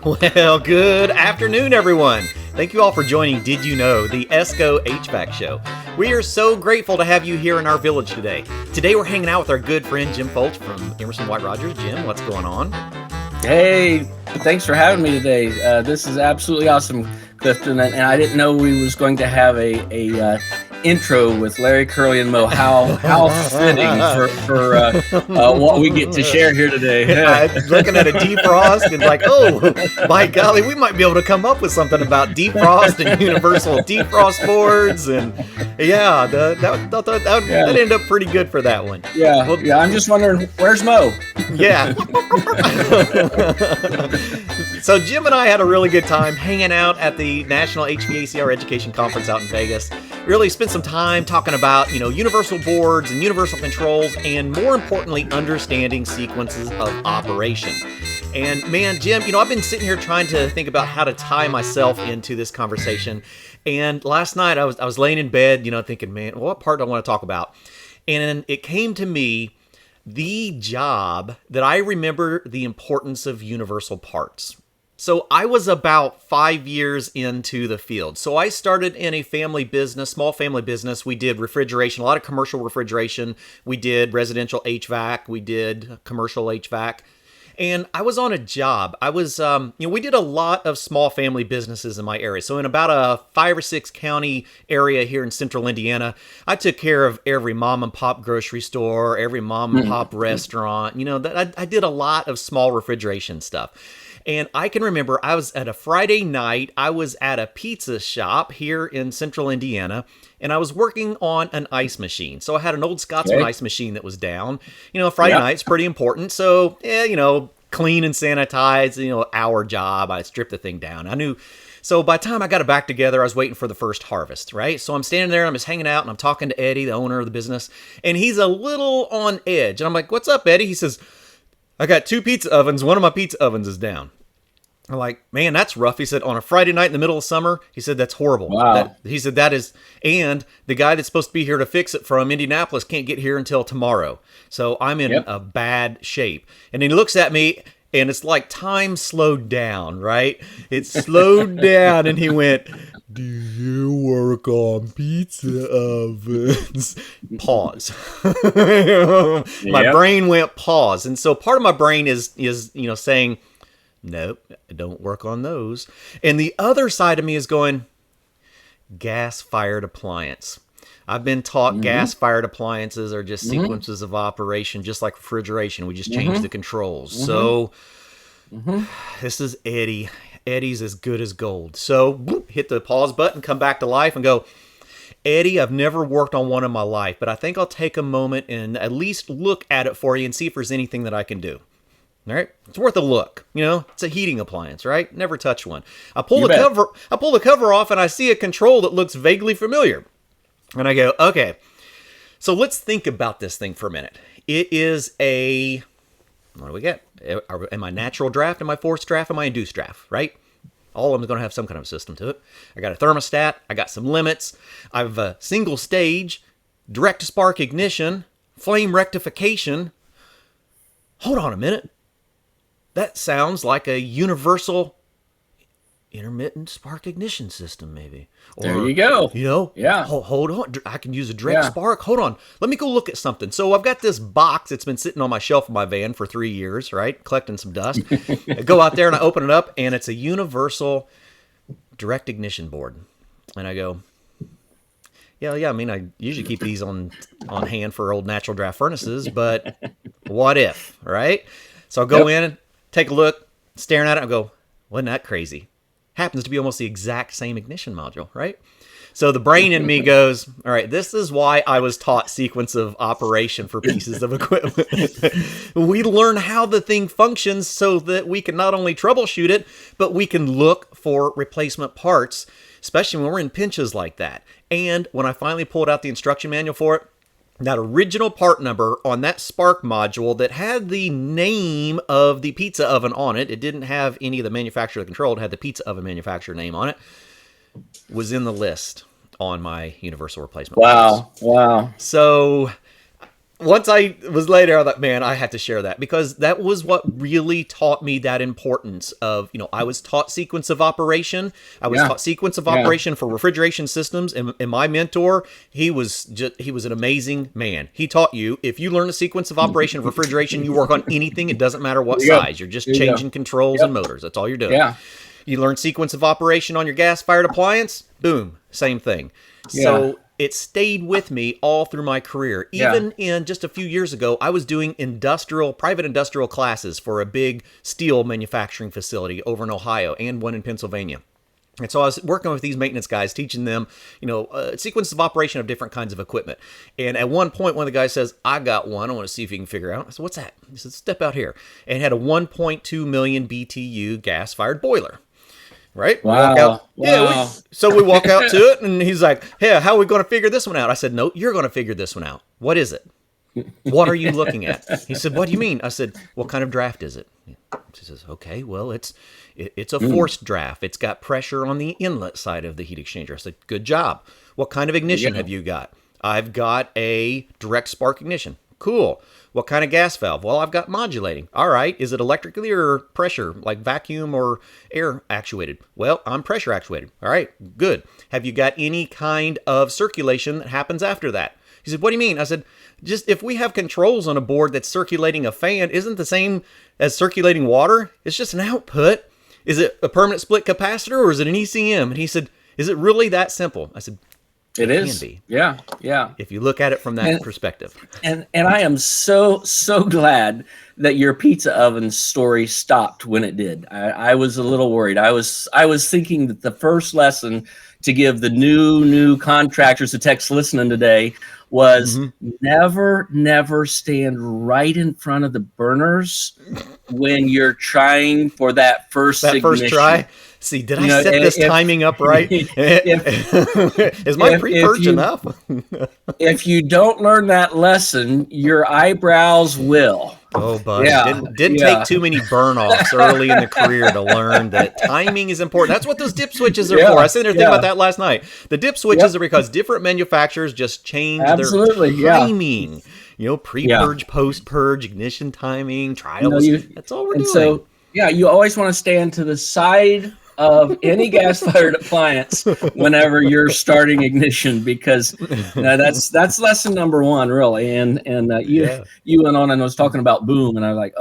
Well, good afternoon, everyone. Thank you all for joining Did You Know, the ESCO HVAC show. We are so grateful to have you here in our village today. Today we're hanging out with our good friend Jim Foltz from Emerson White Rogers. Jim, what's going on? Hey, thanks for having me today. This is absolutely awesome, Clifton, and I didn't know we was going to have a intro with Larry, Curly, and Moe. How fitting for what we get to share here today. I'm looking at a defrost and like, oh, my golly, we might be able to come up with something about defrost and universal defrost boards. And yeah, that ended up pretty good for that one. Yeah, well, yeah. I'm just wondering, where's Moe? Yeah. So Jim and I had a really good time hanging out at the National HVACR Education Conference out in Vegas. Really spent some time talking about, universal boards and universal controls, and more importantly, understanding sequences of operation. And man, Jim, I've been sitting here trying to think about how to tie myself into this conversation. And last night I was laying in bed, thinking, man, what part do I want to talk about? And it came to me, the job that I remember the importance of universal parts. So I was about 5 years into the field. So I started in a family business, small family business. We did refrigeration, a lot of commercial refrigeration. We did residential HVAC. We did commercial HVAC. And I was on a job. I was, we did a lot of small family businesses in my area. So in about a 5 or 6 county area here in central Indiana, I took care of every mom and pop grocery store, every mom and pop restaurant. I did a lot of small refrigeration stuff. And I can remember I was at a Friday night, I was at a pizza shop here in central Indiana, and I was working on an ice machine. So I had an old Scotsman ice machine that was down. Friday night's pretty important. So, clean and sanitize, our job. I stripped the thing down. I knew. So by the time I got it back together, I was waiting for the first harvest, right? So I'm standing there, I'm just hanging out, and I'm talking to Eddie, the owner of the business, and he's a little on edge. And I'm like, what's up, Eddie? He says, I got 2 pizza ovens. One of my pizza ovens is down. I'm like, man, that's rough. He said, on a Friday night in the middle of summer, he said, that's horrible. Wow. He said, that is, and the guy that's supposed to be here to fix it from Indianapolis can't get here until tomorrow. So I'm in a bad shape. And he looks at me, and it's like time slowed down, right? It slowed down, and he went, do you work on pizza ovens? Pause. My brain went pause. And so part of my brain is saying, nope, I don't work on those. And the other side of me is going, gas-fired appliance. I've been taught gas-fired appliances are just sequences of operation, just like refrigeration. We just change the controls. So this is Eddie. Eddie's as good as gold. So hit the pause button, come back to life and go, Eddie, I've never worked on one in my life, but I think I'll take a moment and at least look at it for you and see if there's anything that I can do. All right, it's worth a look. It's a heating appliance, right? Never touch one. I pull the cover off, and I see a control that looks vaguely familiar. And I go, okay, so let's think about this thing for a minute. It is what do we get? Am I natural draft? Am I forced draft? Am I induced draft? Right? All of them are going to have some kind of system to it. I got a thermostat. I got some limits. I have a single stage, direct spark ignition, flame rectification. Hold on a minute. That sounds like a universal intermittent spark ignition system, maybe. Or, there you go. Yeah. Hold on. I can use a direct spark. Hold on. Let me go look at something. So I've got this box that's been sitting on my shelf in my van for 3 years, right? Collecting some dust. I go out there and I open it up, and it's a universal direct ignition board. And I go, yeah. I mean, I usually keep these on hand for old natural draft furnaces, but what if, right? So I'll go in, take a look, staring at it, and go, wasn't that crazy? Happens to be almost the exact same ignition module, right? So the brain in me goes, all right, this is why I was taught sequence of operation for pieces of equipment. We learn how the thing functions so that we can not only troubleshoot it, but we can look for replacement parts, especially when we're in pinches like that. And when I finally pulled out the instruction manual for it, that original part number on that spark module that had the name of the pizza oven on it, it didn't have any of the manufacturer controlled, it had the pizza oven manufacturer name on it, was in the list on my universal replacement parts. Wow. So once I was later, I was like, man, I had to share that because that was what really taught me that importance of, I was taught sequence of operation. I was taught sequence of operation for refrigeration systems. And my mentor, he was an amazing man. He taught you, if you learn a sequence of operation of refrigeration, you work on anything. It doesn't matter what size. You're just changing controls and motors. That's all you're doing. Yeah. You learn sequence of operation on your gas-fired appliance. Boom. Same thing. So it stayed with me all through my career. Even in just a few years ago, I was doing private industrial classes for a big steel manufacturing facility over in Ohio and one in Pennsylvania. And so I was working with these maintenance guys, teaching them, sequence of operation of different kinds of equipment. And at one point, one of the guys says, I got one. I want to see if you can figure it out. I said, what's that? He said, step out here. And it had a 1.2 million BTU gas-fired boiler. Right? Wow. So we walk out to it, and he's like, hey, how are we going to figure this one out? I said, no, you're going to figure this one out. What is it? What are you looking at? He said, what do you mean? I said, what kind of draft is it? He says, okay, well, it's a forced draft. It's got pressure on the inlet side of the heat exchanger. I said, good job. What kind of ignition have you got? I've got a direct spark ignition. Cool. What kind of gas valve? Well, I've got modulating. All right. Is it electrically or pressure, like vacuum or air actuated? Well, I'm pressure actuated. All right. Good. Have you got any kind of circulation that happens after that? He said, what do you mean? I said, just if we have controls on a board that's circulating a fan, isn't the same as circulating water? It's just an output. Is it a permanent split capacitor or is it an ECM? And he said, is it really that simple? I said, it is. Can be. Yeah. If you look at it from that perspective. And I am so glad that your pizza oven story stopped when it did. I was a little worried. I was thinking that the first lesson to give the new contractors, the techs listening today, was never stand right in front of the burners when you're trying for that first ignition. First try. See, did I set this timing up right? Is my pre-purge enough? If you don't learn that lesson, your eyebrows will. Oh, buddy. Didn't take too many burn-offs early in the career to learn that timing is important. That's what those dip switches are for. I was sitting there thinking about that last night. The dip switches are because different manufacturers just change their timing. Pre-purge, post-purge, ignition timing, trials. That's all we're doing. So, you always want to stand to the side of any gas-fired appliance whenever you're starting ignition, because that's lesson number one, really. And you went on and was talking about boom, and I was like,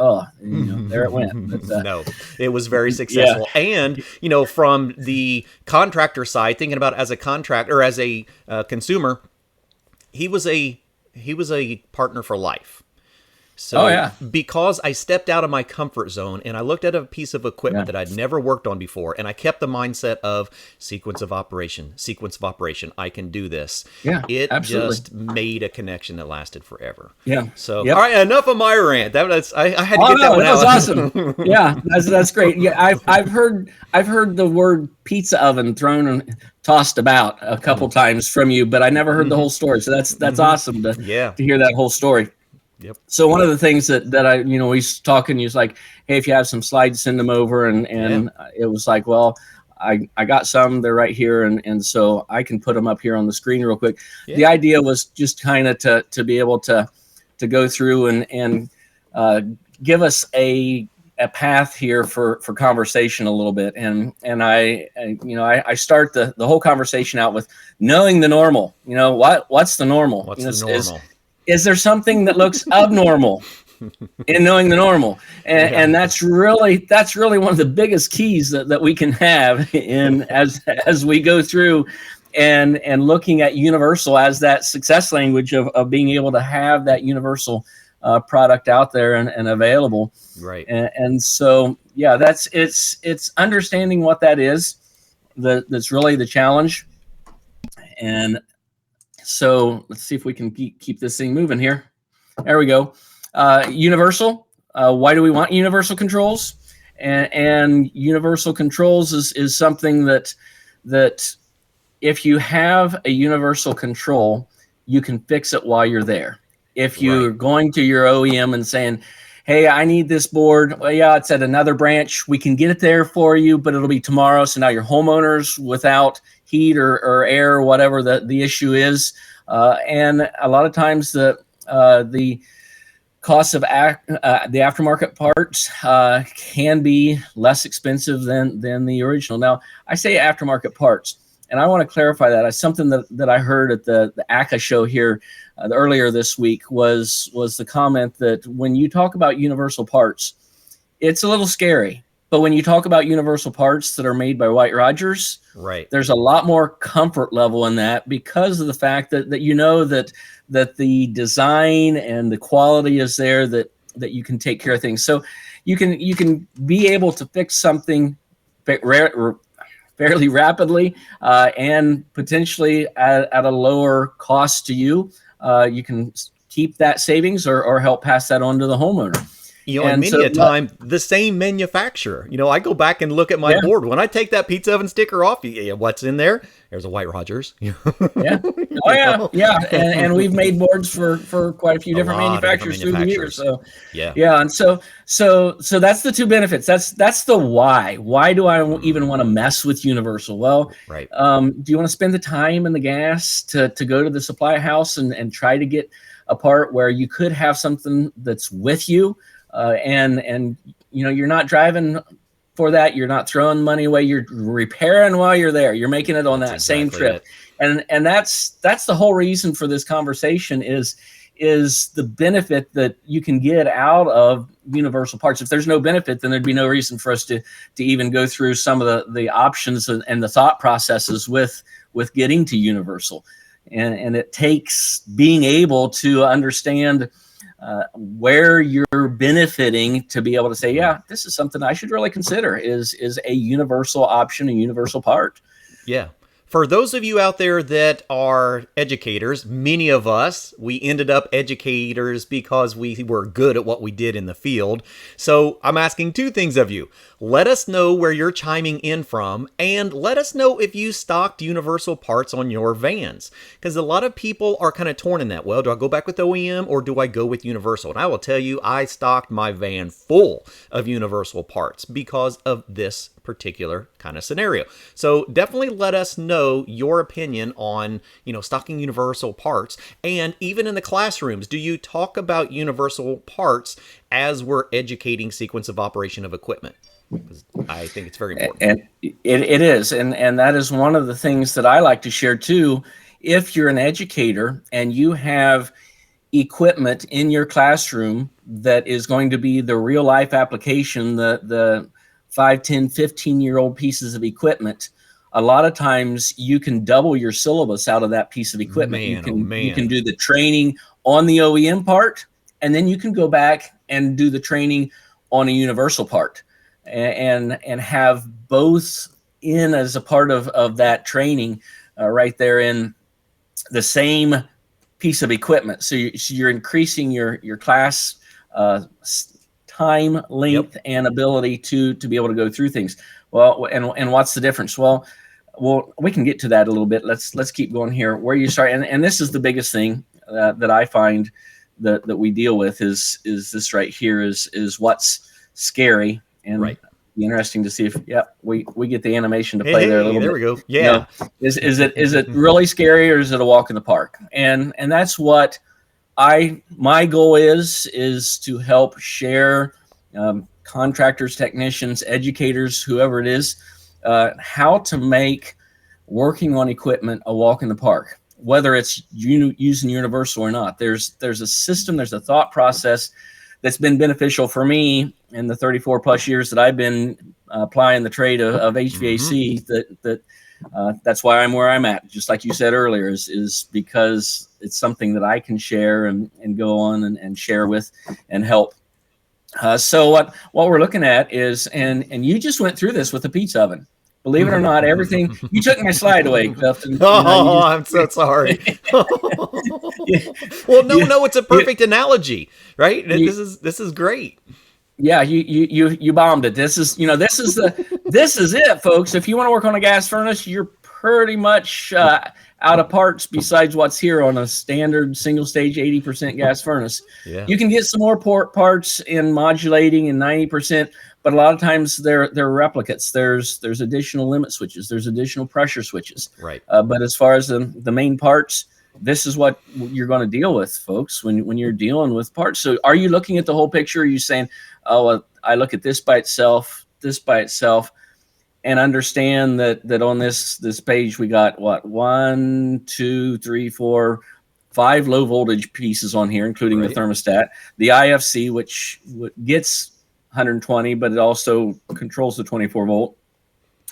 there it went. But, no, it was very successful. And from the contractor side, thinking about as a contractor or as a consumer, he was a partner for life. So because I stepped out of my comfort zone and I looked at a piece of equipment that I'd never worked on before, and I kept the mindset of sequence of operation. I can do this. Yeah, it just made a connection that lasted forever. Yeah. So all right, enough of my rant. I had to get that one out. That was awesome. Yeah, that's great. Yeah, I've heard the word pizza oven thrown and tossed about a couple times from you, but I never heard the whole story. So that's awesome to hear that whole story. Yep. So one of the things that I, he's talking, he's like, hey, if you have some slides, send them over. And it was like, well, I got some, they're right here. And so I can put them up here on the screen real quick. Yeah. The idea was just kind of to be able to go through and give us a path here for conversation a little bit. And I start the whole conversation out with knowing the normal. What's the normal? What's the normal? Is there something that looks abnormal in knowing the normal? And that's really one of the biggest keys that we can have in as we go through and looking at universal as that success language of being able to have that universal product out there and available. Right. And so, it's understanding what that is that's really the challenge. And so let's see if we can keep this thing moving here. There we go. Universal. Why do we want universal controls? And universal controls is something that if you have a universal control, you can fix it while you're there. If you're going to your OEM and saying, hey, I need this board. Well, it's at another branch. We can get it there for you, but it'll be tomorrow. So now your homeowner's without heat or air or whatever the issue is. And a lot of times the the cost of the aftermarket parts can be less expensive than the original. Now, I say aftermarket parts, and I want to clarify that. It's something that I heard at the ACA show here earlier this week was the comment that when you talk about universal parts, it's a little scary. But when you talk about universal parts that are made by White Rogers, right, there's a lot more comfort level in that because of the fact that you know that the design and the quality is there, that you can take care of things. So you can be able to fix something fairly rapidly and potentially at a lower cost to you. You can keep that savings or help pass that on to the homeowner. And many a time, the same manufacturer. I go back and look at my board. When I take that pizza oven sticker off, what's in there? There's a White Rogers. Yeah. Oh, yeah. And we've made boards for quite a few different manufacturers through the years. So, yeah. And so that's the two benefits. That's the why. Why do I even want to mess with Universal? Well, right. Do you want to spend the time and the gas to go to the supply house and try to get a part where you could have something that's with you? And you're not driving for that. You're not throwing money away. You're repairing while you're there. You're making it on that same trip. And that's the whole reason for this conversation is the benefit that you can get out of universal parts. If there's no benefit, then there'd be no reason for us to even go through some of the options and the thought processes with getting to universal. And it takes being able to understand where you're benefiting to be able to say, yeah, this is something I should really consider is a universal option, a universal part. Yeah. For those of you out there that are educators, many of us, we ended up educators because we were good at what we did in the field. So I'm asking two things of you. Let us know where you're chiming in from, and let us know if you stocked universal parts on your vans. Because a lot of people are kind of torn in that. Well, do I go back with OEM or do I go with universal? And I will tell you, I stocked my van full of universal parts because of this particular kind of scenario. So definitely let us know your opinion on, stocking universal parts. And even in the classrooms, do you talk about universal parts as we're educating sequence of operation of equipment? Because I think it's very important. And it is. And that is one of the things that I like to share too. If you're an educator and you have equipment in your classroom that is going to be the real life application, the 5, 10, 15-year-old pieces of equipment, a lot of times you can double your syllabus out of that piece of equipment. You can do the training on the OEM part, and then you can go back and do the training on a universal part and have both in as a part of that training right there in the same piece of equipment. So you're increasing your class time, length, and ability to be able to go through things. Well, and what's the difference? Well, we can get to that a little bit. Let's keep going here. Where you start, and this is the biggest thing that I find that we deal with is this right here is what's scary, and right. Be interesting to see if we get the animation to play there a little bit. There we go. Yeah. Is it really scary or is it a walk in the park? And that's what my goal is to help share contractors, technicians, educators, whoever it is, how to make working on equipment a walk in the park, whether it's using universal or not. There's a system, there's a thought process that's been beneficial for me in the 34 plus years that I've been applying the trade of HVAC. That's why I'm where I'm at. Just like you said earlier, is because it's something that I can share and go on and share with and help. So what we're looking at is, and you just went through this with the pizza oven. Believe it or not, everything, you took my slide away, Clifton. I'm so sorry. Well, no, it's a perfect analogy, right? This is great. Yeah, you bombed it. This is it, folks. If you want to work on a gas furnace, you're pretty much out of parts besides what's here on a standard single stage 80% gas furnace. Yeah. You can get some more parts in modulating and 90%, but a lot of times they're replicates. There's additional limit switches. There's additional pressure switches. Right. But as far as the main parts, this is what you're going to deal with, folks, when you're dealing with parts. So are you looking at the whole picture? Are you saying, oh, well, I look at this by itself, and understand that on this page we got what, 1, 2, 3, 4, 5 low voltage pieces on here, including the thermostat, the IFC, which gets 120, but it also controls the 24 volt,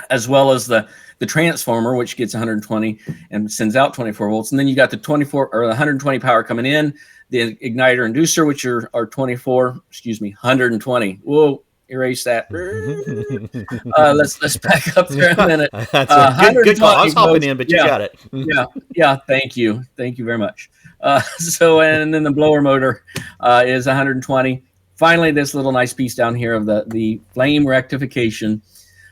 as well as the transformer, which gets 120 and sends out 24 volts. And then you got the 24 or 120 power coming in, the igniter inducer, which are 120. Whoa, erase that. Let's back up there a minute. That's a good call. I was hopping in, but you got it. Yeah. Thank you very much. So, and then the blower motor is 120. Finally, this little nice piece down here of the flame rectification,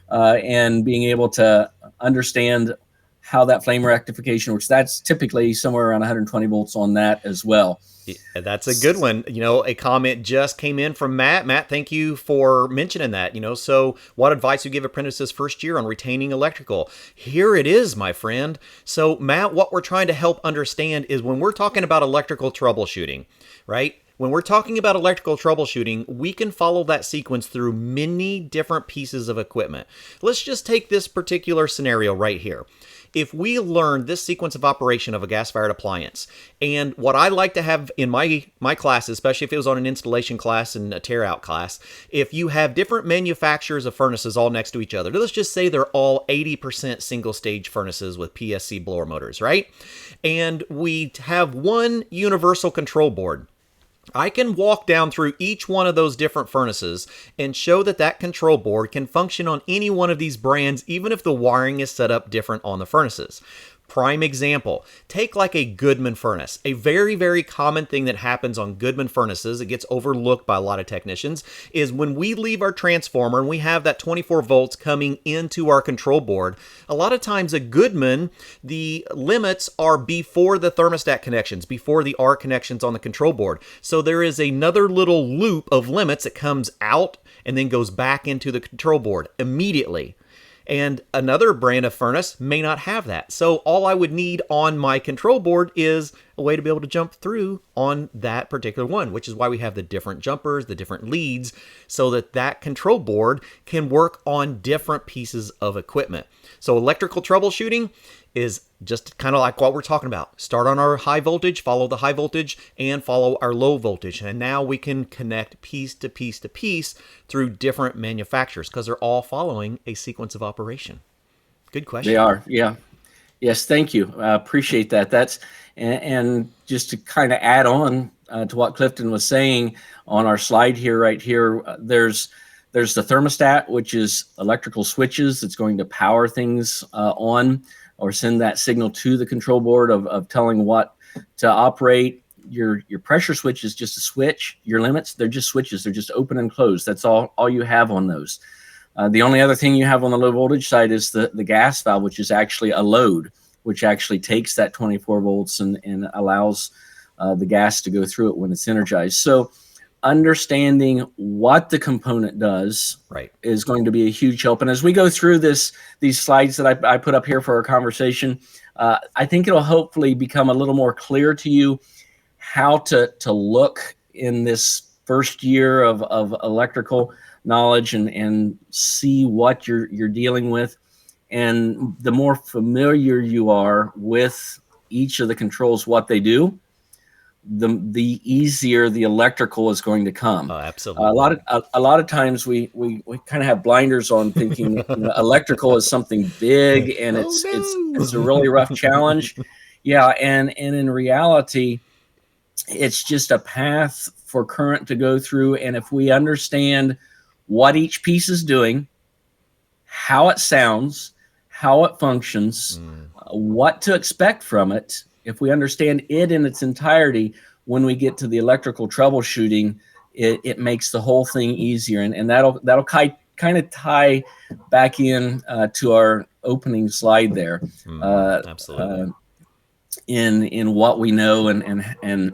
and being able to understand how that flame rectification works. That's typically somewhere around 120 volts on that as well. Yeah, that's a good one. A comment just came in from Matt. Matt, thank you for mentioning that. So what advice you give apprentices first year on retaining electrical? Here it is, my friend. So Matt, what we're trying to help understand is when we're talking about electrical troubleshooting, right? When we're talking about electrical troubleshooting, we can follow that sequence through many different pieces of equipment. Let's just take this particular scenario right here. If we learn this sequence of operation of a gas-fired appliance, and what I like to have in my classes, especially if it was on an installation class and a tear-out class, if you have different manufacturers of furnaces all next to each other, let's just say they're all 80% single-stage furnaces with PSC blower motors, right? And we have one universal control board. I can walk down through each one of those different furnaces and show that control board can function on any one of these brands, even if the wiring is set up different on the furnaces. Prime example, take like a Goodman furnace. A very, very common thing that happens on Goodman furnaces, it gets overlooked by a lot of technicians, is when we leave our transformer and we have that 24 volts coming into our control board, a lot of times at Goodman, the limits are before the thermostat connections, before the R connections on the control board. So there is another little loop of limits that comes out and then goes back into the control board immediately. And another brand of furnace may not have that. So all I would need on my control board is a way to be able to jump through on that particular one, which is why we have the different jumpers, the different leads, so that control board can work on different pieces of equipment. So electrical troubleshooting is just kind of like what we're talking about. Start on our high voltage, follow the high voltage, and follow our low voltage. And now we can connect piece to piece to piece through different manufacturers because they're all following a sequence of operation. Good question. They are, yeah. Yes, thank you. I appreciate that. And just to kind of add on to what Clifton was saying on our slide here, right here, there's the thermostat, which is electrical switches that's going to power things on or send that signal to the control board of telling what to operate. Your pressure switch is just a switch. Your limits, they're just switches. They're just open and closed. That's all you have on those. The only other thing you have on the low voltage side is the gas valve, which is actually a load, which actually takes that 24 volts and allows the gas to go through it when it's energized. So understanding what the component does is going to be a huge help. And as we go through these slides that I put up here for our conversation, I think it'll hopefully become a little more clear to you how to look in this first year of electrical knowledge and see what you're dealing with. And the more familiar you are with each of the controls, what they do, the easier the electrical is going to come. Oh, absolutely. A lot of times we kind of have blinders on, thinking electrical is something big and it's a really rough challenge. Yeah, and in reality, it's just a path for current to go through. And if we understand what each piece is doing, how it sounds, how it functions, what to expect from it, if we understand it in its entirety, when we get to the electrical troubleshooting, it makes the whole thing easier. And that'll kind of tie back in to our opening slide there. Absolutely. In what we know and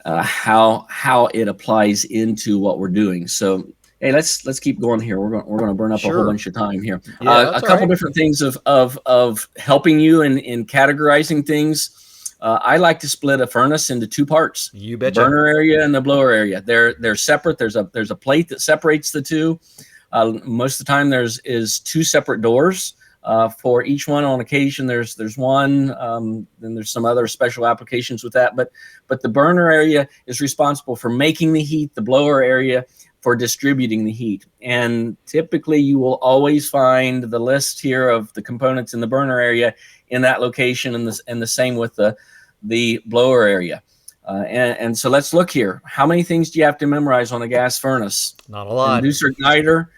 how it applies into what we're doing. So Hey, let's keep going here. We're going to burn up a whole bunch of time here. Yeah, A couple different things of helping you in categorizing things. I like to split a furnace into two parts. You betcha. Burner area and the blower area. They're separate. There's a plate that separates the two. Most of the time is two separate doors for each one. On occasion there's one. Then there's some other special applications with that. But the burner area is responsible for making the heat. The blower area for distributing the heat. And typically you will always find the list here of the components in the burner area in that location, and the same with the blower area. And so let's look here. How many things do you have to memorize on a gas furnace? Not a lot. Inducer, igniter,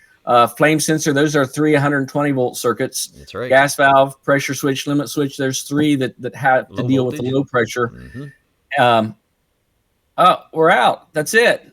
flame sensor, those are 3 120 volt circuits. That's right. Gas valve, pressure switch, limit switch, there's 3 that have to deal with the low pressure. Mm-hmm. Oh, we're out. That's it.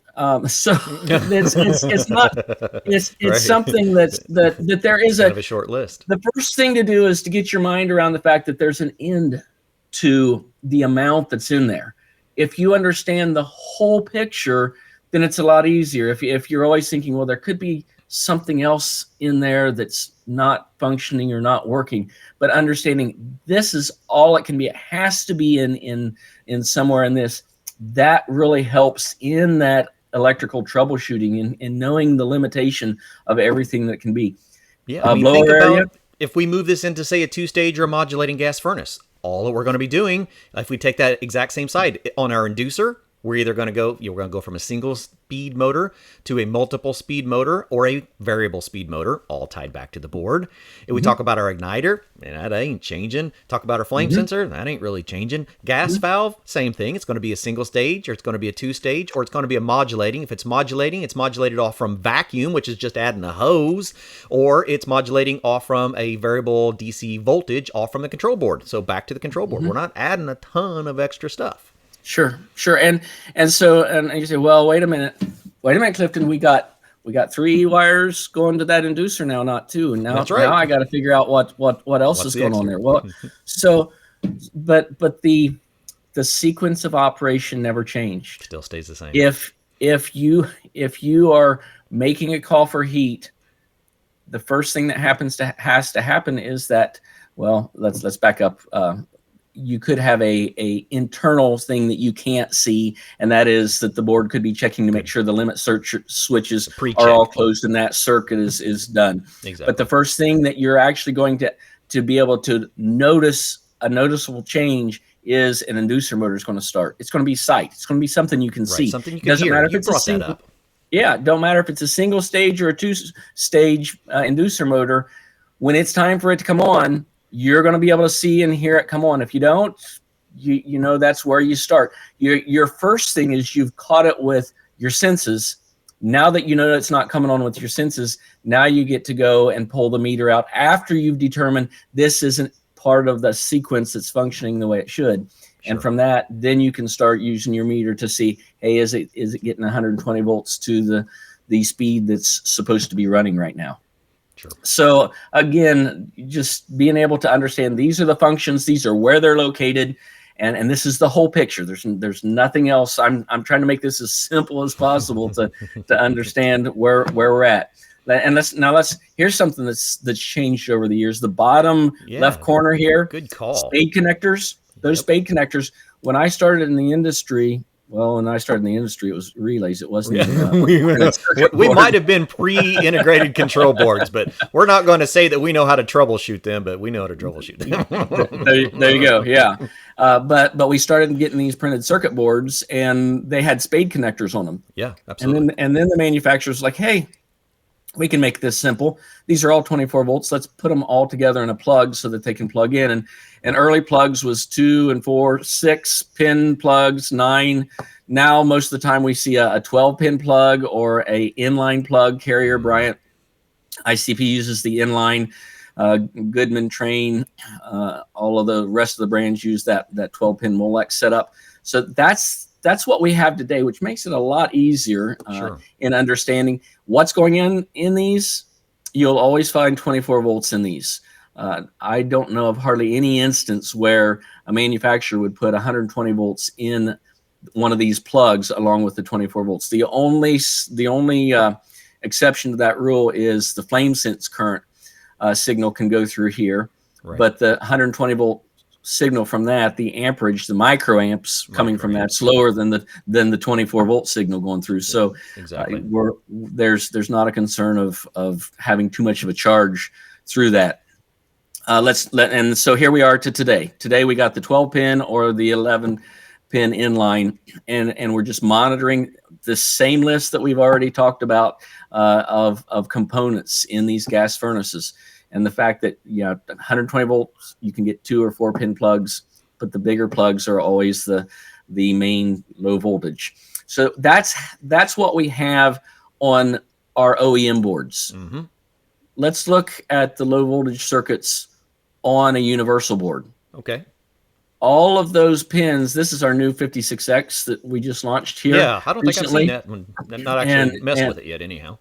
So it's not right. Something that there is a short list. The first thing to do is to get your mind around the fact that there's an end to the amount that's in there. If you understand the whole picture, then it's a lot easier. If you're always thinking, well, there could be something else in there that's not functioning or not working, but understanding this is all it can be. It has to be in somewhere in this. That really helps in that electrical troubleshooting and knowing the limitation of everything that can be. Yeah, I mean, think about if we move this into, say, a 2-stage or a modulating gas furnace, all that we're going to be doing, if we take that exact same side on our inducer, we're either going to go from a single speed motor to a multiple speed motor or a variable speed motor, all tied back to the board. If we talk about our igniter, that ain't changing. Talk about our flame sensor, that ain't really changing. Gas valve, same thing. It's going to be a single stage, or it's going to be a 2-stage, or it's going to be a modulating. If it's modulated off from vacuum, which is just adding a hose, or it's modulating off from a variable DC voltage off from the control board. So back to the control board. We're not adding a ton of extra stuff. Sure. And you say, well, wait a minute, Clifton, we got 3 wires going to that inducer now, not 2. And now, that's right. Now I got to figure out what else is going on there. Well, so, but the sequence of operation never changed. Still stays the same. If you are making a call for heat, the first thing that has to happen is that, well, let's back up. You could have a internal thing that you can't see, and that is that the board could be checking to make sure the limit switches are all closed and that circuit is done. Exactly. But the first thing that you're actually going to be able to notice a noticeable change is an inducer motor is going to start. It's going to be sight. It's going to be something you can see. Something you can hear. You brought that up. Yeah, don't matter if it's a single stage or a 2-stage inducer motor. When it's time for it to come on, you're going to be able to see and hear it come on. If you don't, you know that's where you start. Your first thing is you've caught it with your senses. Now that you know it's not coming on with your senses, now you get to go and pull the meter out after you've determined this isn't part of the sequence that's functioning the way it should. Sure. And from that, then you can start using your meter to see, hey, is it getting 120 volts to the speed that's supposed to be running right now? Sure. So again, just being able to understand these are the functions, these are where they're located, and this is the whole picture. There's nothing else. I'm trying to make this as simple as possible to understand where we're at. And here's something that's changed over the years. The bottom left corner here, good call. Spade connectors. Those spade connectors. When I started in the industry. Well, when I started in the industry, it was relays. It wasn't. We might have been pre-integrated control boards, but we're not going to say that we know how to troubleshoot them, but we know how to troubleshoot them. there you go. Yeah. But we started getting these printed circuit boards, and they had spade connectors on them. Yeah, absolutely. And then the manufacturer's like, hey, we can make this simple. These are all 24 volts. Let's put them all together in a plug so that they can plug in. And early plugs was 2 and 4, 6 pin plugs, 9. Now, most of the time we see a 12 pin plug or a inline plug. Carrier, Bryant, ICP uses the inline. Goodman, Train, all of the rest of the brands use that 12 pin Molex setup. So that's what we have today, which makes it a lot easier in understanding what's going on in these. You'll always find 24 volts in these. I don't know of hardly any instance where a manufacturer would put 120 volts in one of these plugs along with the 24 volts. The only exception to that rule is the flame sense current signal can go through here, Right. but the 120 volt signal from that, the amperage, the microamps coming from that's lower than the 24 volt signal going through. So exactly. There's not a concern of having too much of a charge through that. And so here we are to today. Today we got the 12 pin or the 11 pin inline, and we're just monitoring the same list that we've already talked about of components in these gas furnaces. And the fact that 120 volts, you can get 2 or 4 pin plugs, but the bigger plugs are always the main low voltage. So that's what we have on our OEM boards. Mm-hmm. Let's look at the low voltage circuits on a universal board. Okay. All of those pins, this is our new 56X that we just launched here. Yeah, I don't recently. think I've seen that one. Not actually messed with it yet anyhow.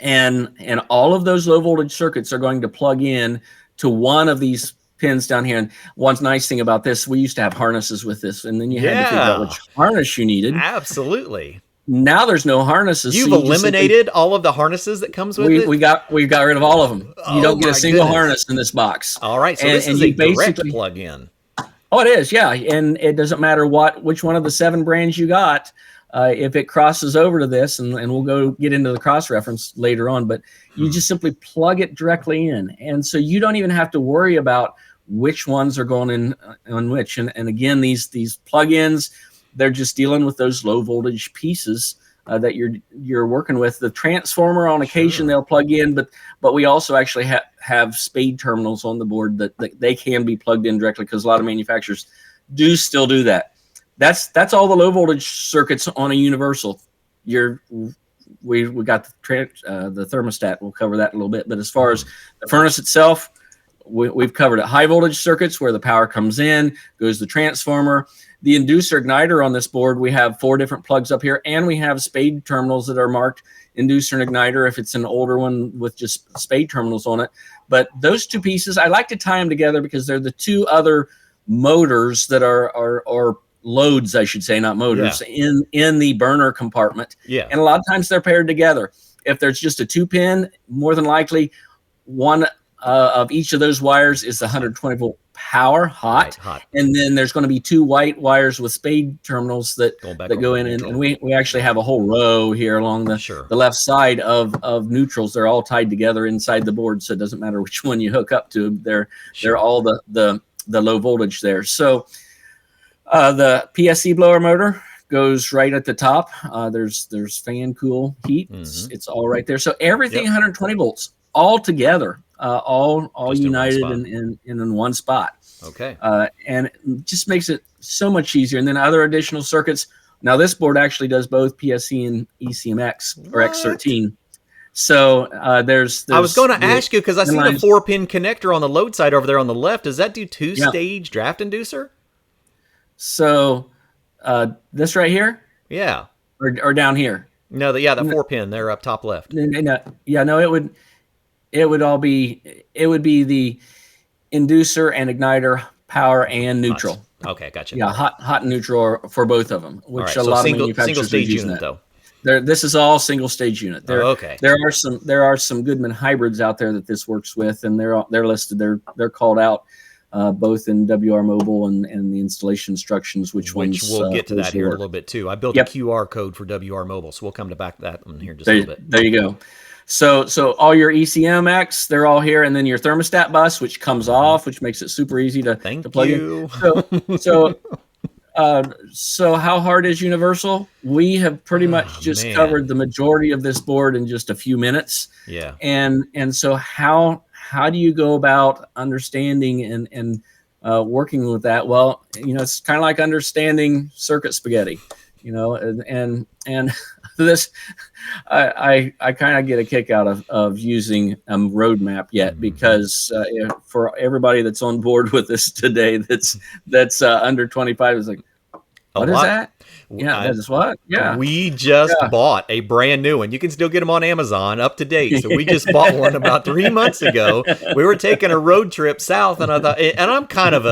And all of those low voltage circuits are going to plug in to one of these pins down here. And one nice thing about this, we used to have harnesses with this, and then you had to figure out which harness you needed. Absolutely. Now there's no harnesses. You've eliminated all of the harnesses that comes with it? We got rid of all of them. You don't get a single harness in this box. All right, so this is a direct plug-in. Oh, it is, yeah. And it doesn't matter which one of the 7 brands you got. If it crosses over to this, and we'll go get into the cross-reference later on, but you just simply plug it directly in. And so you don't even have to worry about which ones are going in on which. And again, these plug-ins, they're just dealing with those low voltage pieces that you're working with. The transformer on occasion they'll plug in, but we also actually have spade terminals on the board that they can be plugged in directly, because a lot of manufacturers do still do that. That's all the low voltage circuits on a universal. We got the thermostat. We'll cover that in a little bit. But as far as the furnace itself, we've covered it. High voltage circuits where the power comes in, goes the transformer. The inducer igniter on this board, we have 4 different plugs up here, and we have spade terminals that are marked inducer and igniter if it's an older one with just spade terminals on it. But those 2 pieces, I like to tie them together because they're the 2 other motors that are loads, I should say, not motors, in the burner compartment. Yeah. And a lot of times they're paired together. If there's just a 2-pin, more than likely one of each of those wires is the 120 volt power hot. And then there's going to be 2 white wires with spade terminals that go in, and we actually have a whole row here along the left side of neutrals. They're all tied together inside the board, so it doesn't matter which one you hook up to. They're all the low voltage there. So the PSC blower motor goes right at the top. There's fan cool heat. It's all right there. So everything 120 volts all together, all united in one spot. Okay. And it just makes it so much easier. And then other additional circuits. Now this board actually does both PSC and ECMX or X13. So there's I was going to ask you, because I see the 4-pin connector on the load side over there on the left. Does that do 2-stage draft inducer? So this right here? Yeah. Or down here? No, the 4-pin. They're up top left. No, it would be the inducer and igniter, power and neutral. Nice. Okay, gotcha. Yeah, hot and neutral for both of them, which a lot of manufacturers are using unit, though. This is all single stage unit. There are some Goodman hybrids out there that this works with, and they're listed. They're called out both in WR Mobile and the installation instructions. Which ones? We'll get to that here in a little bit too. I built a QR code for WR Mobile, so we'll come back to that one here just a little bit. There you go. So all your ECMX, they're all here, and then your thermostat bus, which comes off, which makes it super easy to plug in. So how hard is Universal? We have pretty much just covered the majority of this board in just a few minutes. Yeah. And so how do you go about understanding and working with that? Well, it's kind of like understanding circuit spaghetti, and this, I kind of get a kick out of using a roadmap yet, because for everybody that's on board with this today, that's under 25, is like, A What is lot. that? Yeah, I, that is what? Yeah. we just Yeah. bought a brand new one. You can still get them on Amazon, up to date. So we just bought one about 3 months ago. We were taking a road trip south, and I thought, and I'm kind of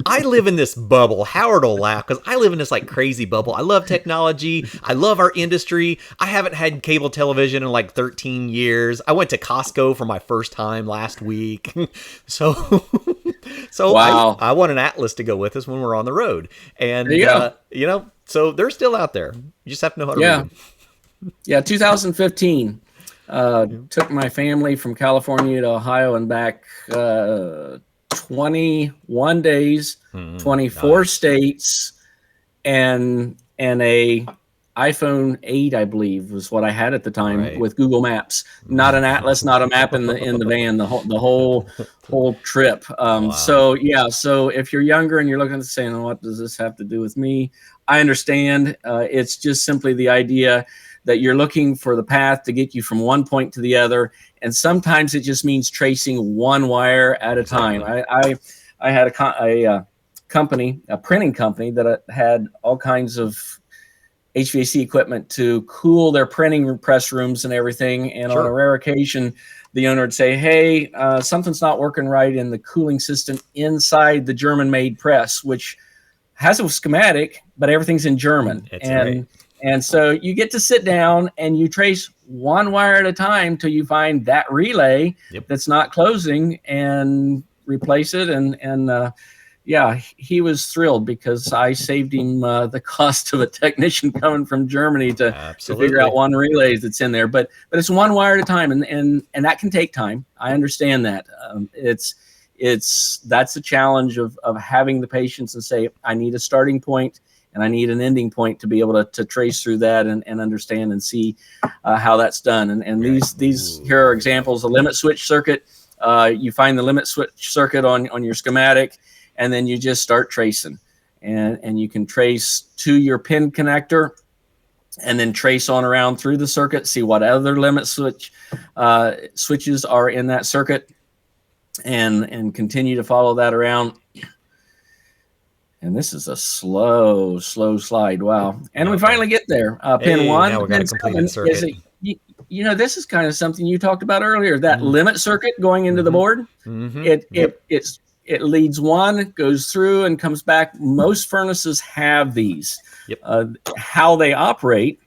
I live in this bubble. Howard will laugh because I live in this like crazy bubble. I love technology. I love our industry. I haven't had cable television in like 13 years. I went to Costco for my first time last week. So, so Wow. I want an Atlas to go with us when we're on the road. There And, you go. so they're still out there. You just have to know how to read Yeah. them. Yeah. 2015. Took my family from California to Ohio and back 21 days, 24 Nice. states, and a iPhone 8, I believe, was what I had at the time Right. with Google Maps. Not an atlas, not a map in the van. The whole trip. Wow. So yeah. So if you're younger and you're looking at saying, "What does this have to do with me?" I understand. It's just simply the idea that you're looking for the path to get you from one point to the other, and sometimes it just means tracing one wire at a time. Exactly. I had a company, a printing company that had all kinds of HVAC equipment to cool their printing press rooms and everything. And on a Sure. rare occasion, the owner would say, "Hey, something's not working right in the cooling system inside the German-made press," which has a schematic, but everything's in German. That's right. And so you get to sit down and you trace one wire at a time till you find that relay Yep. that's not closing and replace it. And yeah, he was thrilled because I saved him the cost of a technician coming from Germany to figure out Absolutely. one relay that's in there. But it's one wire at a time, and that can take time. I understand that. That's the challenge of having the patience and say, I need a starting point and I need an ending point to be able to trace through that and understand and see how that's done. And these here are examples. A limit switch circuit. You find the limit switch circuit on your schematic, and then you just start tracing, and you can trace to your pin connector, and then trace on around through the circuit, see what other limit switches are in that circuit, and continue to follow that around. And this is a slow slide. Wow. And we finally get there. Pin 1, now we got a pin completed 7 is circuit. this is kind of something you talked about earlier, that limit circuit going into the board. It leads one, goes through and comes back. Most furnaces have these. Yep. How they operate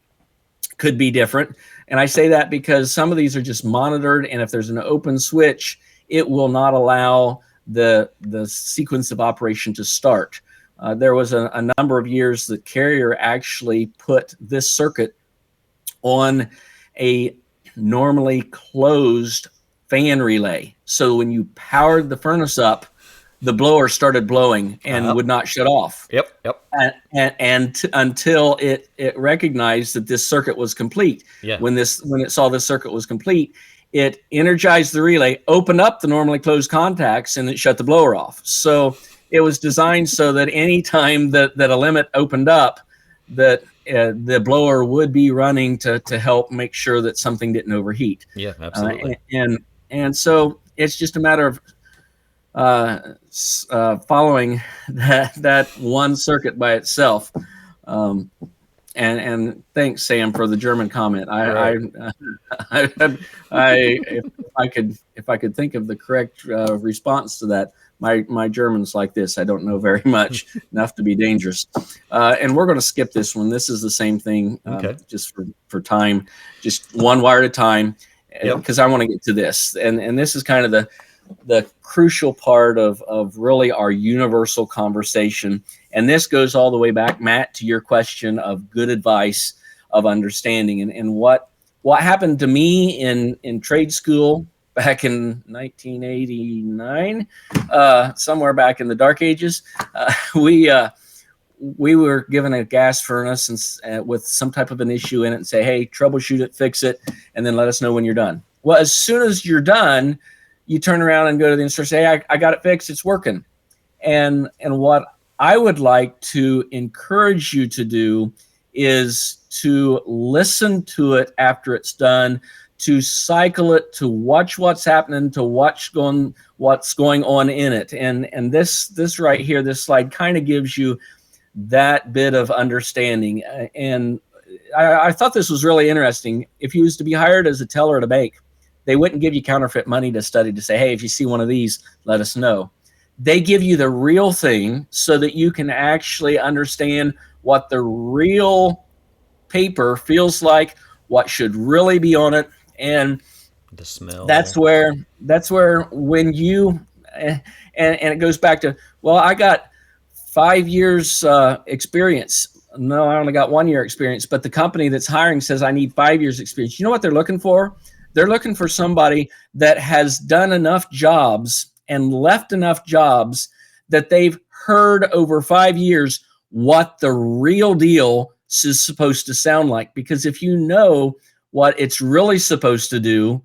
could be different. And I say that because some of these are just monitored, and if there's an open switch, it will not allow the sequence of operation to start. There was a number of years that Carrier actually put this circuit on a normally closed fan relay. So when you powered the furnace up, the blower started blowing and would not shut off. Yep. And until it recognized that this circuit was complete. Yeah. When it saw this circuit was complete, it energized the relay, opened up the normally closed contacts, and it shut the blower off. So it was designed so that any time that a limit opened up, that the blower would be running to help make sure that something didn't overheat. Yeah, absolutely. And so it's just a matter of following that one circuit by itself. And thanks, Sam, for the German comment. If I could think of the correct response to that. My German's like this. I don't know very much, enough to be dangerous. And we're going to skip this one. This is the same thing, just for time, just one wire at a time, because I want to get to this. And this is kind of the crucial part of really our universal conversation. And this goes all the way back, Matt, to your question of good advice, of understanding. And what happened to me in trade school back in 1989, somewhere back in the dark ages, we were given a gas furnace and with some type of an issue in it, and say, hey, troubleshoot it, fix it, and then let us know when you're done. Well, as soon as you're done, you turn around and go to the installer and say, hey, I got it fixed, it's working. And what I would like to encourage you to do is to listen to it after it's done, to cycle it, to watch what's happening, to watch what's going on in it. And this right here, this slide kind of gives you that bit of understanding. And I thought this was really interesting. If you was to be hired as a teller at a bank, they wouldn't give you counterfeit money to study to say, hey, if you see one of these, let us know. They give you the real thing so that you can actually understand what the real paper feels like, what should really be on it. And The smell. that's where when you and it goes back to, well, I got 5 years experience. No, I only got 1 year experience, but the company that's hiring says I need 5 years experience. You know what they're looking for? They're looking for somebody that has done enough jobs and left enough jobs that they've heard over 5 years what the real deal is supposed to sound like. Because if you know what it's really supposed to do,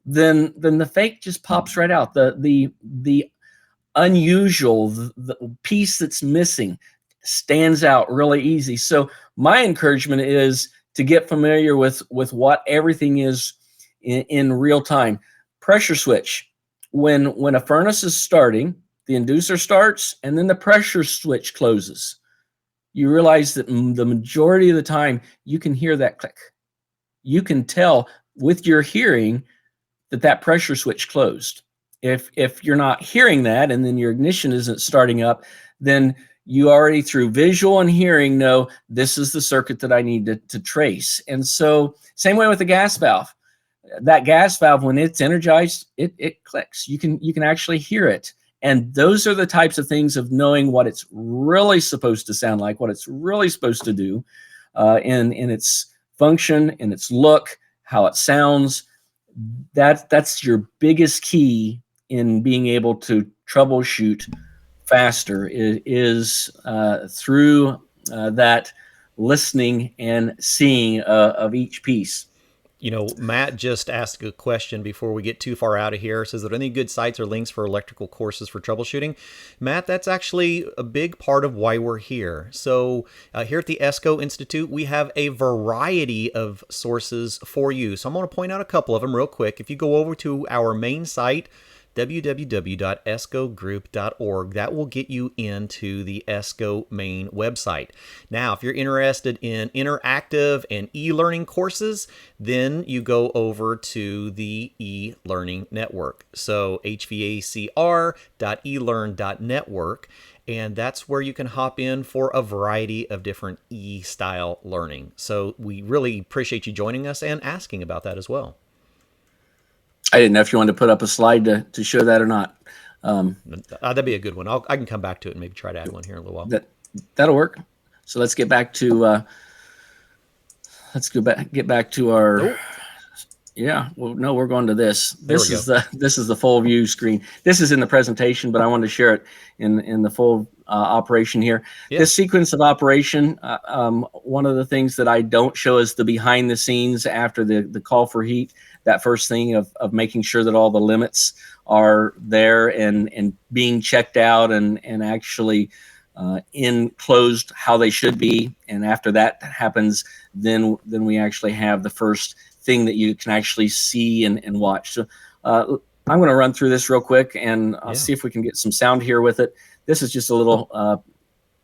then the fake just pops right out. The unusual, the piece that's missing stands out really easy. So my encouragement is to get familiar with what everything is in real time. Pressure switch. When a furnace is starting, the inducer starts and then the pressure switch closes. You realize that the majority of the time you can hear that click. You can tell with your hearing that pressure switch closed. If you're not hearing that and then your ignition isn't starting up, then you already through visual and hearing know this is the circuit that I need to trace. And so same way with the gas valve. That gas valve, when it's energized, it clicks. You can actually hear it. And those are the types of things of knowing what it's really supposed to sound like, what it's really supposed to do in its function, in its look, how it sounds. That's your biggest key in being able to troubleshoot faster is through that listening and seeing of each piece. You know, Matt just asked a question before we get too far out of here. Says, are there any good sites or links for electrical courses for troubleshooting? Matt, that's actually a big part of why we're here. So here at the ESCO Institute, we have a variety of sources for you. So I'm going to point out a couple of them real quick. If you go over to our main site, www.escogroup.org. That will get you into the ESCO main website. Now, if you're interested in interactive and e-learning courses, then you go over to the e-learning network. So hvacr.elearn.network. And that's where you can hop in for a variety of different e-style learning. So we really appreciate you joining us and asking about that as well. I didn't know if you wanted to put up a slide to show that or not. That'd be a good one. I can come back to it and maybe try to add one here in a little while. That'll work. So let's get back to get back to our. Oh. Yeah. Well, no, we're going to this. This is the full view screen. This is in the presentation, but I wanted to share it in the full operation here. Yeah. This sequence of operation. One of the things that I don't show is the behind the scenes after the call for heat. That first thing of making sure that all the limits are there and being checked out and actually enclosed how they should be. And after that happens, then we actually have the first thing that you can actually see and watch. So I'm going to run through this real quick and I'll see if we can get some sound here with it. This is just a little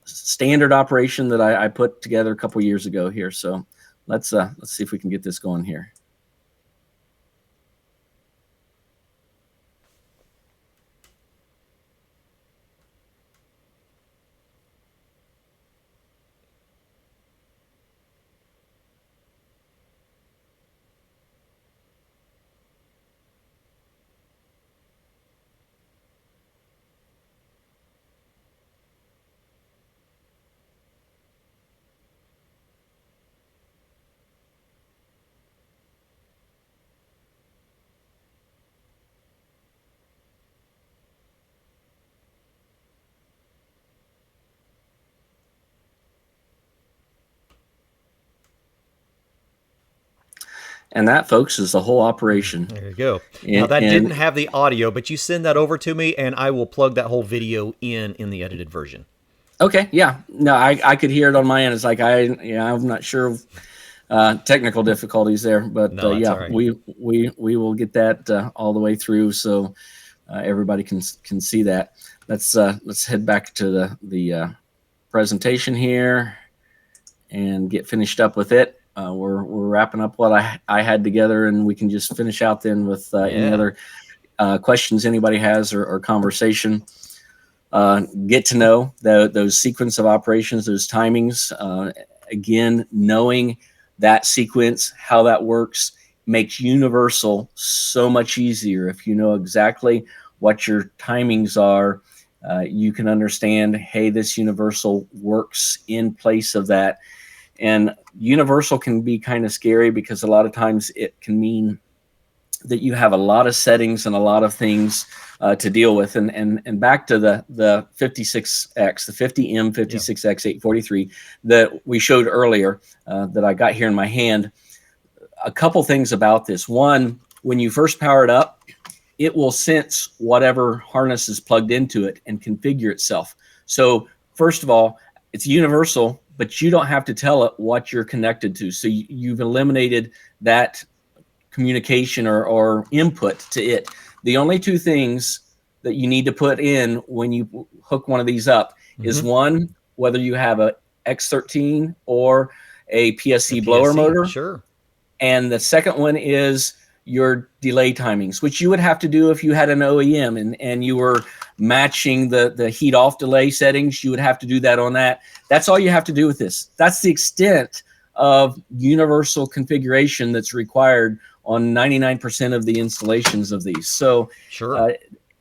standard operation that I put together a couple years ago here. So let's see if we can get this going here. And that, folks, is the whole operation. There you go. Now, that didn't have the audio, but you send that over to me, and I will plug that whole video in the edited version. Okay, yeah. No, I could hear it on my end. It's like I'm not sure of technical difficulties there, but yeah, right. we will get that all the way through so everybody can see that. Let's head back to the presentation here and get finished up with it. We're wrapping up what I had together, and we can just finish out then with any other questions anybody has or conversation. Get to know those sequence of operations, those timings. Again, knowing that sequence, how that works, makes universal so much easier. If you know exactly what your timings are, you can understand, hey, this universal works in place of that. And universal can be kind of scary because a lot of times it can mean that you have a lot of settings and a lot of things to deal with. And back to the 56X, the 50M56X 843 that we showed earlier that I got here in my hand. A couple things about this. One, when you first power it up, it will sense whatever harness is plugged into it and configure itself. So first of all, it's universal, but you don't have to tell it what you're connected to. So you've eliminated that communication or input to it. The only two things that you need to put in when you hook one of these up is one, whether you have a X13 or a PSC blower motor. Sure. And the second one is your delay timings, which you would have to do if you had an OEM and you were matching the heat off delay settings. You would have to do that on that. That's all you have to do with this. That's the extent of universal configuration that's required on 99% of the installations of these. So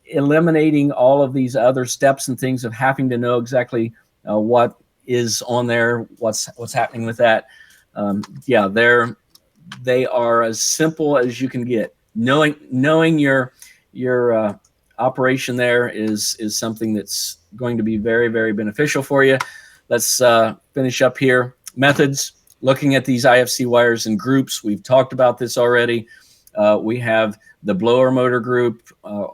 eliminating all of these other steps and things of having to know exactly what is on there, what's happening with that. They are as simple as you can get. Knowing your operation there is something that's going to be very, very beneficial for you. Let's finish up here. Methods. Looking at these IFC wires in groups, we've talked about this already. We have the blower motor group,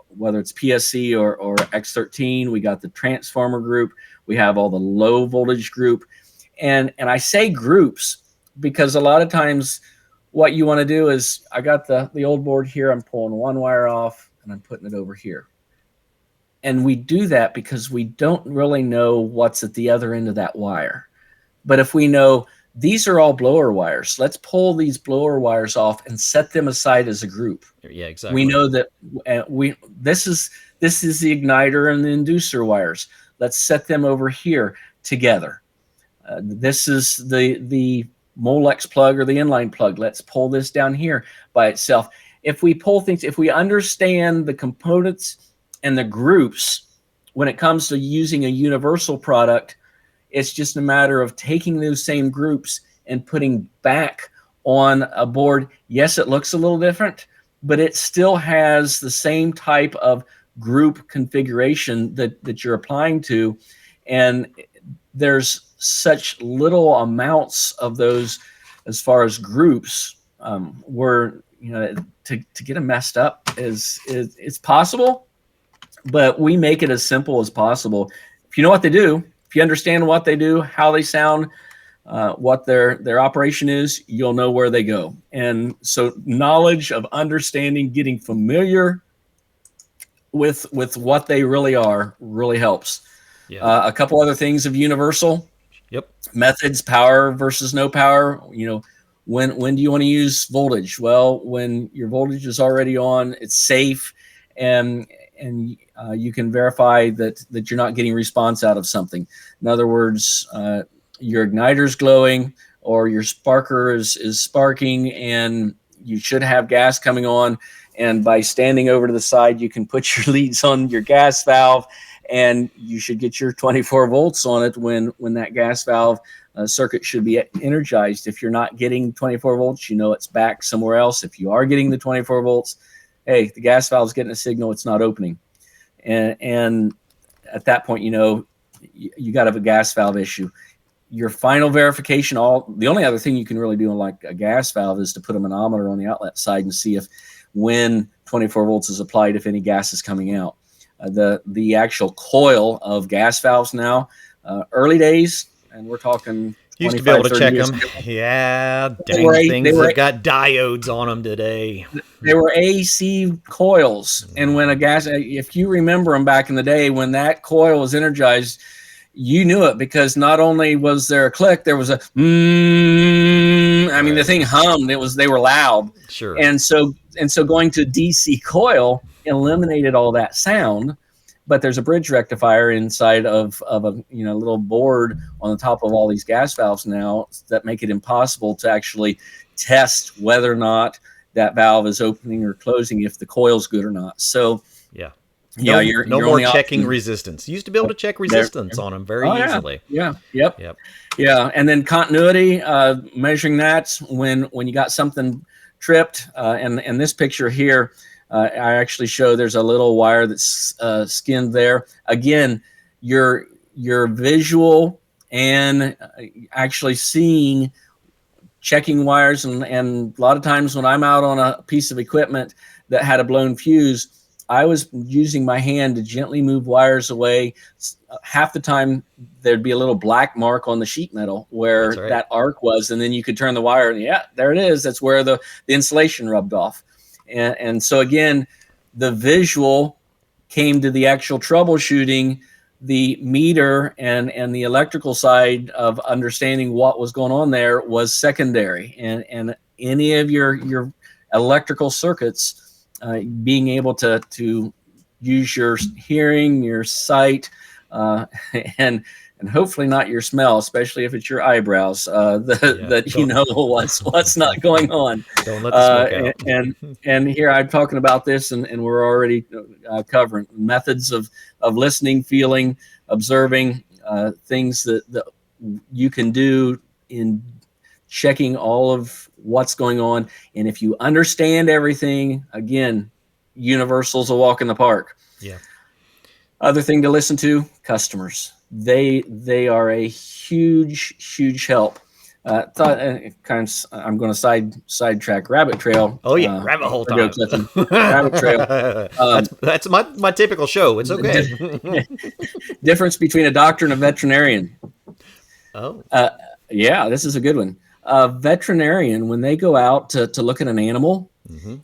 whether it's PSC or X13. We got the transformer group. We have all the low voltage group. And I say groups because a lot of times what you want to do is, I got the old board here. I'm pulling one wire off and I'm putting it over here. And we do that because we don't really know what's at the other end of that wire. But if we know these are all blower wires, let's pull these blower wires off and set them aside as a group. Yeah, exactly. We know that this is the igniter and the inducer wires. Let's set them over here together. This is the Molex plug or the inline plug. Let's pull this down here by itself. If we pull things, if we understand the components and the groups when it comes to using a universal product, it's just a matter of taking those same groups and putting back on a board. Yes, it looks a little different, but it still has the same type of group configuration that you're applying to. And there's such little amounts of those as far as groups where, to get them messed up it's possible, but we make it as simple as possible. If you know what they do, if you understand what they do, how they sound, what their operation is, you'll know where they go. And so knowledge of understanding, getting familiar with what they really are really helps. A couple other things of universal methods: power versus no power. When do you want to use voltage? Well, when your voltage is already on, it's safe, and you can verify that you're not getting response out of something. In other words, your igniter's glowing or your sparker is sparking, and you should have gas coming on. And by standing over to the side, you can put your leads on your gas valve, and you should get your 24 volts on it when that gas valve circuit should be energized. If you're not getting 24 volts, it's back somewhere else. If you are getting the 24 volts, hey, the gas valve is getting a signal, it's not opening. And at that point, you got to have a gas valve issue. Your final verification, the only other thing you can really do on like a gas valve is to put a manometer on the outlet side and see if when 24 volts is applied, if any gas is coming out. The actual coil of gas valves now, early days, and we're talking used to be able to check them. Yeah, dang things that got diodes on them today. They were AC coils, and when a gas, if you remember them back in the day, when that coil was energized, you knew it, because not only was there a click, there was a I mean, the thing hummed. They were loud. Sure. And so going to DC coil eliminated all that sound. But there's a bridge rectifier inside of a little board on the top of all these gas valves now that make it impossible to actually test whether or not that valve is opening or closing, if the coil's good or not. So you're more checking resistance. You used to be able to check resistance on them very easily. Yep. And then continuity, measuring that when you got something tripped. And this picture here, I actually show there's a little wire that's skinned there. Again, your visual and actually seeing, checking wires, and a lot of times when I'm out on a piece of equipment that had a blown fuse, I was using my hand to gently move wires away. Half the time there'd be a little black mark on the sheet metal where that arc was, and then you could turn the wire and there it is. That's where the insulation rubbed off. And so again, the visual came to the actual troubleshooting. The meter and the electrical side of understanding what was going on there was secondary. And any of your electrical circuits, being able to use your hearing, your sight, and hopefully not your smell, especially if it's your eyebrows, that you know what's not going on. Don't let the smoke out. And here I'm talking about this, and we're already covering methods of listening, feeling, observing, things that you can do in checking all of what's going on. And if you understand everything, again, universal's a walk in the park. Yeah. Other thing to listen to, customers. They are a huge help. I'm going to sidetrack rabbit trail. Oh yeah, rabbit hole time. Rabbit trail. That's my typical show. It's okay. Difference between a doctor and a veterinarian. Oh. Yeah, this is a good one. A veterinarian, when they go out to look at an animal,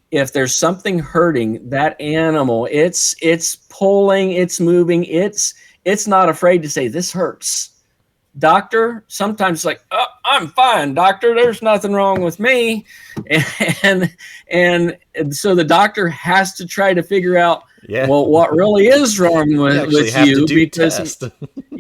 if there's something hurting that animal, it's pulling, it's moving, it's not afraid to say, this hurts. Doctor, sometimes like, oh, I'm fine, doctor, there's nothing wrong with me. And so the doctor has to try to figure out, well, what really is wrong with you, because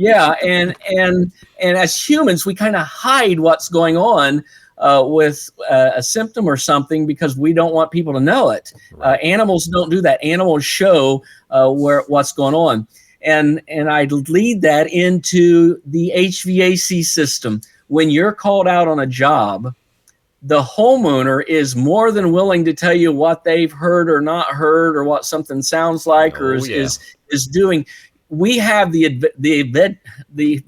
and as humans, we kind of hide what's going on with a symptom or something because we don't want people to know it. Animals don't do that. Animals show what's going on. And I lead that into the HVAC system. When you're called out on a job, the homeowner is more than willing to tell you what they've heard or not heard, or what something sounds like or is doing. We have the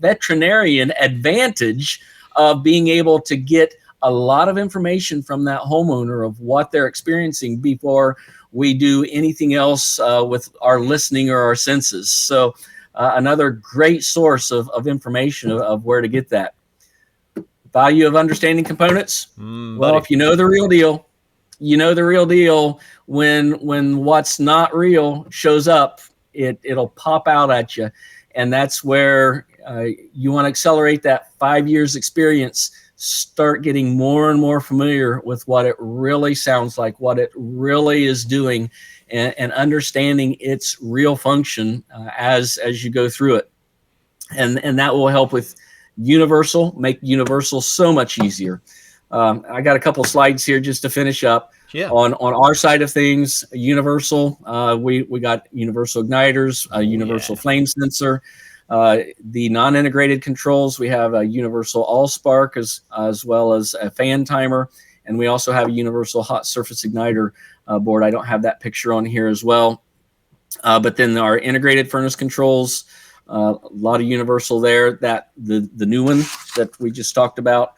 veterinarian advantage of being able to get a lot of information from that homeowner of what they're experiencing before we do anything else with our listening or our senses. So another great source of information of where to get that. Value of understanding components. Well, if you know the real deal, you know the real deal. When what's not real shows up, it'll pop out at you. And that's where you want to accelerate that 5 years experience. Start getting more and more familiar with what it really sounds like, what it really is doing, and understanding its real function as you go through it. And that will help with make universal so much easier. I got a couple slides here just to finish up. On our side of things, universal, we got universal igniters, a universal flame sensor. The non-integrated controls, we have a universal all-spark as well as a fan timer, and we also have a universal hot surface igniter board. I don't have that picture on here as well, but then our integrated furnace controls, a lot of universal there. That the new one that we just talked about,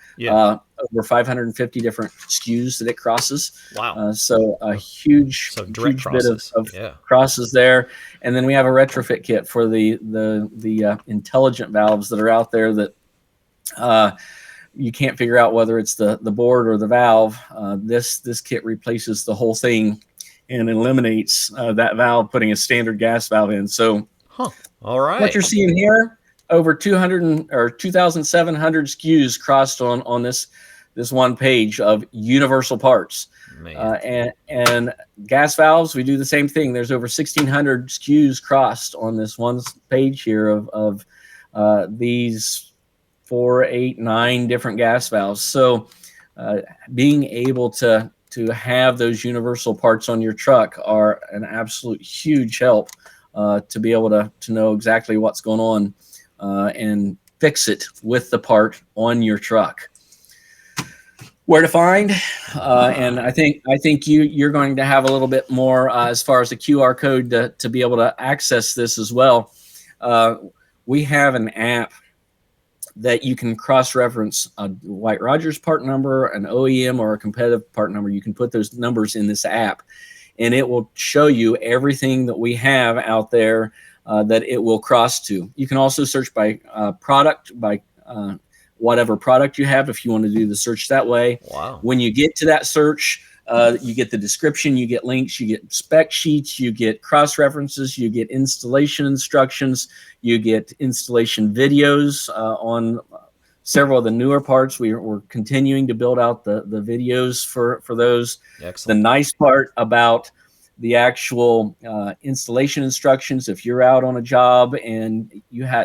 over 550 different SKUs that it crosses. Wow! So a huge bit of crosses there. And then we have a retrofit kit for the intelligent valves that are out there that you can't figure out whether it's the board or the valve. This kit replaces the whole thing and eliminates that valve, putting a standard gas valve in. So, all right. What you're seeing here, over 2,700 SKUs crossed on this one page of universal parts. And gas valves, we do the same thing. There's over 1,600 SKUs crossed on this one page here of these 4, 8, 9 different gas valves. So being able to have those universal parts on your truck are an absolute huge help to be able to know exactly what's going on and fix it with the part on your truck. Where to find, and I think you're going to have a little bit more as far as the QR code to be able to access this as well. We have an app that you can cross-reference a White Rogers part number, an OEM, or a competitive part number. You can put those numbers in this app, and it will show you everything that we have out there that it will cross to. You can also search by product, by whatever product you have, if you want to do the search that way. Wow. When you get to that search, you get the description, you get links, you get spec sheets, you get cross-references, you get installation instructions, you get installation videos on several of the newer parts. We're continuing to build out the videos for those. Excellent. The nice part about the actual installation instructions, if you're out on a job and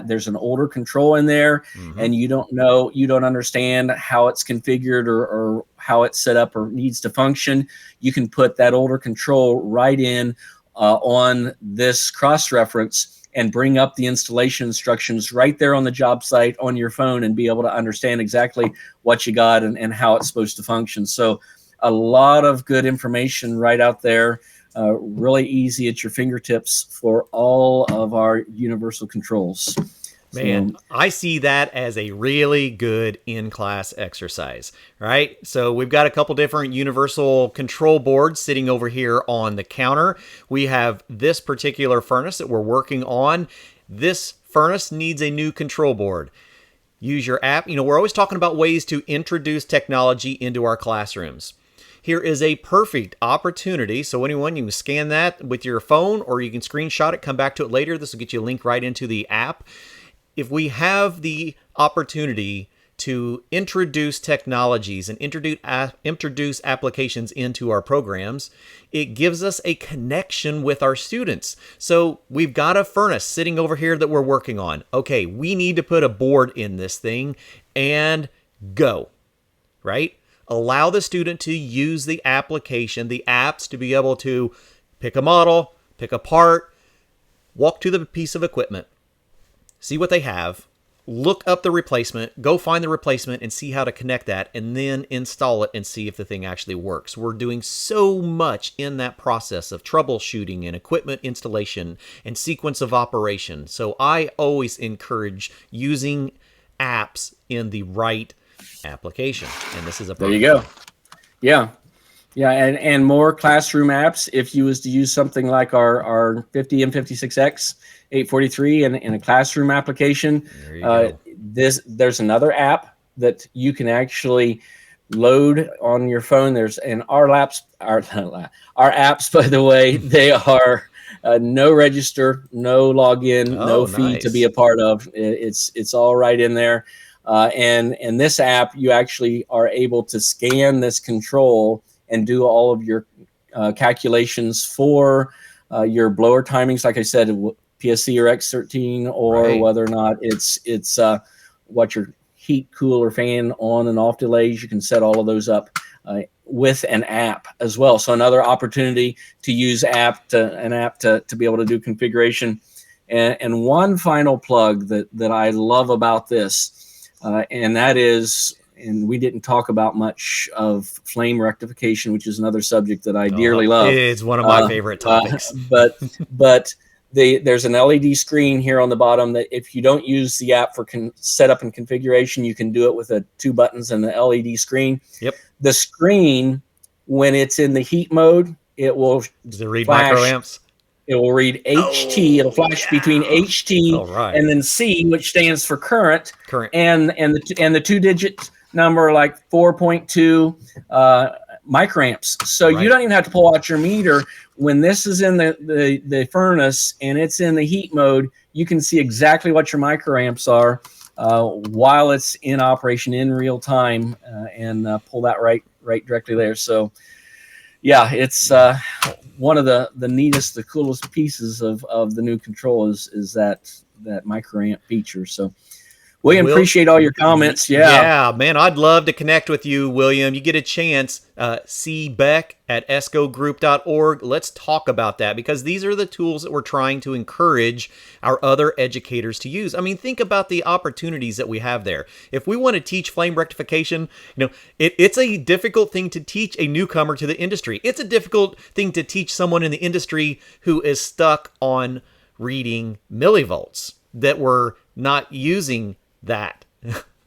there's an older control in there, and you don't understand how it's configured or how it's set up or needs to function, you can put that older control right in on this cross-reference and bring up the installation instructions right there on the job site on your phone and be able to understand exactly what you got and how it's supposed to function. So a lot of good information right out there. Really easy at your fingertips for all of our universal controls. Man, I see that as a really good in-class exercise, right? So we've got a couple different universal control boards sitting over here on the counter. We have this particular furnace that we're working on. This furnace needs a new control board. Use your app. We're always talking about ways to introduce technology into our classrooms. Here is a perfect opportunity. So anyone, you can scan that with your phone or you can screenshot it, come back to it later. This will get you a link right into the app. If we have the opportunity to introduce technologies and introduce applications into our programs, it gives us a connection with our students. So we've got a furnace sitting over here that we're working on. Okay, we need to put a board in this thing and go, right? Allow the student to use the application, the apps, to be able to pick a model, pick a part, walk to the piece of equipment, see what they have, look up the replacement, go find the replacement and see how to connect that, and then install it and see if the thing actually works. We're doing so much in that process of troubleshooting and equipment installation and sequence of operation. So I always encourage using apps in the right application, and this is a there you go. Yeah, and more classroom apps. If you was to use something like our 50 M56X 843 in a classroom application, there's another app that you can actually load on your phone. Our apps, by the way, they are no register, no login, no fee to be a part of. It's all right in there. And this app, you actually are able to scan this control and do all of your calculations for your blower timings. Like I said, PSC or X13, or whether or not it's what your heat, cool, or fan on and off delays. You can set all of those up with an app as well. So another opportunity to use an app to be able to do configuration. And one final plug that I love about this. And that is, and we didn't talk about much of flame rectification, which is another subject that I dearly love. It's one of my favorite topics. But there's an LED screen here on the bottom that if you don't use the app for setup and configuration, you can do it with 2 buttons and the LED screen. Yep. The screen, when it's in the heat mode, it will read microamps. It will read HT. It'll flash between HT and then C, which stands for current. And the 2-digit number like 4.2 microamps. So you Right. don't even have to pull out your meter. When this is in the furnace and it's in the heat mode, you can see exactly what your microamps are while it's in operation in real time, and pull that right directly there. So yeah, it's one of the neatest, the coolest pieces of the new control is that microamp feature. So William, appreciate all your comments. Yeah, man, I'd love to connect with you, William. You get a chance, cbeck@escogroup.org. Let's talk about that, because these are the tools that we're trying to encourage our other educators to use. I mean, think about the opportunities that we have there. If we want to teach flame rectification, it's a difficult thing to teach a newcomer to the industry. It's a difficult thing to teach someone in the industry who is stuck on reading millivolts, that we're not using that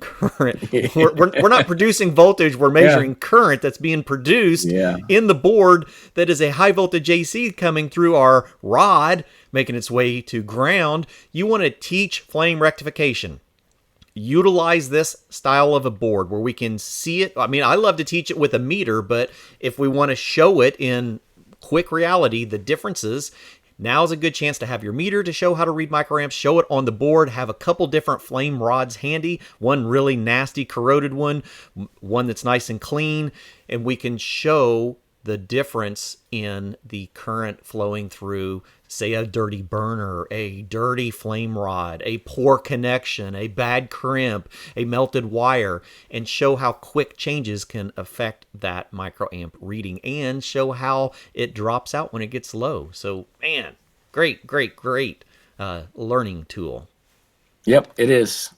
current. We're not producing voltage. We're measuring current that's being produced in the board, that is a high voltage AC coming through our rod, making its way to ground. You want to teach flame rectification. Utilize this style of a board where we can see it. I mean, I love to teach it with a meter, but if we want to show it in quick reality, the differences, now's a good chance to have your meter to show how to read microamps, show it on the board, have a couple different flame rods handy, one really nasty corroded one that's nice and clean, and we can show the difference in the current flowing through, say, a dirty burner, a dirty flame rod, a poor connection, a bad crimp, a melted wire, and show how quick changes can affect that microamp reading, and show how it drops out when it gets low. So, man, great learning tool. Yep, it is.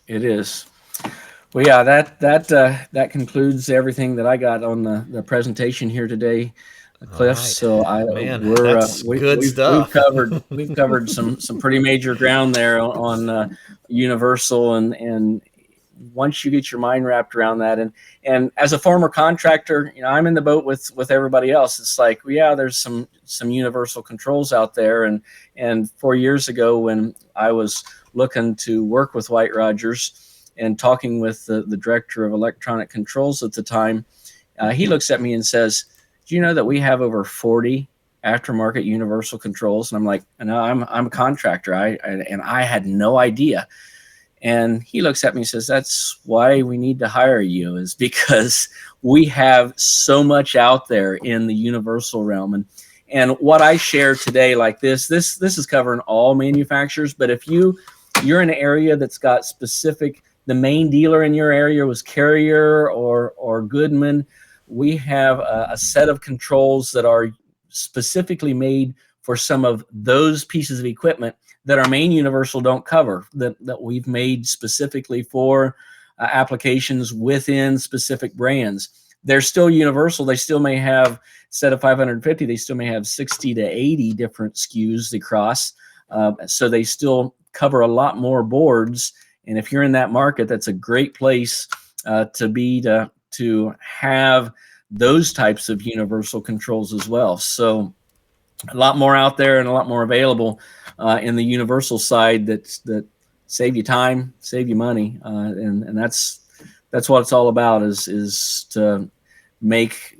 Well, yeah, that concludes everything that I got on the presentation here today, Cliff. Right. So that's good stuff. We've covered some pretty major ground there on universal, and once you get your mind wrapped around that, and as a former contractor, I'm in the boat with everybody else. It's like, there's some universal controls out there, and 4 years ago when I was looking to work with White Rogers and talking with the director of electronic controls at the time, he looks at me and says, "Do you know that we have over 40 aftermarket universal controls?" And I'm like, "No, I'm a contractor. I had no idea." And he looks at me and says, "That's why we need to hire you, is because we have so much out there in the universal realm." And what I share today, like this is covering all manufacturers. But if you're in an area that's got specific, the main dealer in your area was Carrier or Goodman, we have a set of controls that are specifically made for some of those pieces of equipment that our main universal don't cover, that we've made specifically for applications within specific brands. They're still universal. They still may have, instead of 550, they still may have 60 to 80 different SKUs across. So they still cover a lot more boards. And if you're in that market, that's a great place to be, to have those types of universal controls as well. So a lot more out there and a lot more available in the universal side that save you time, save you money, and that's what it's all about, is to make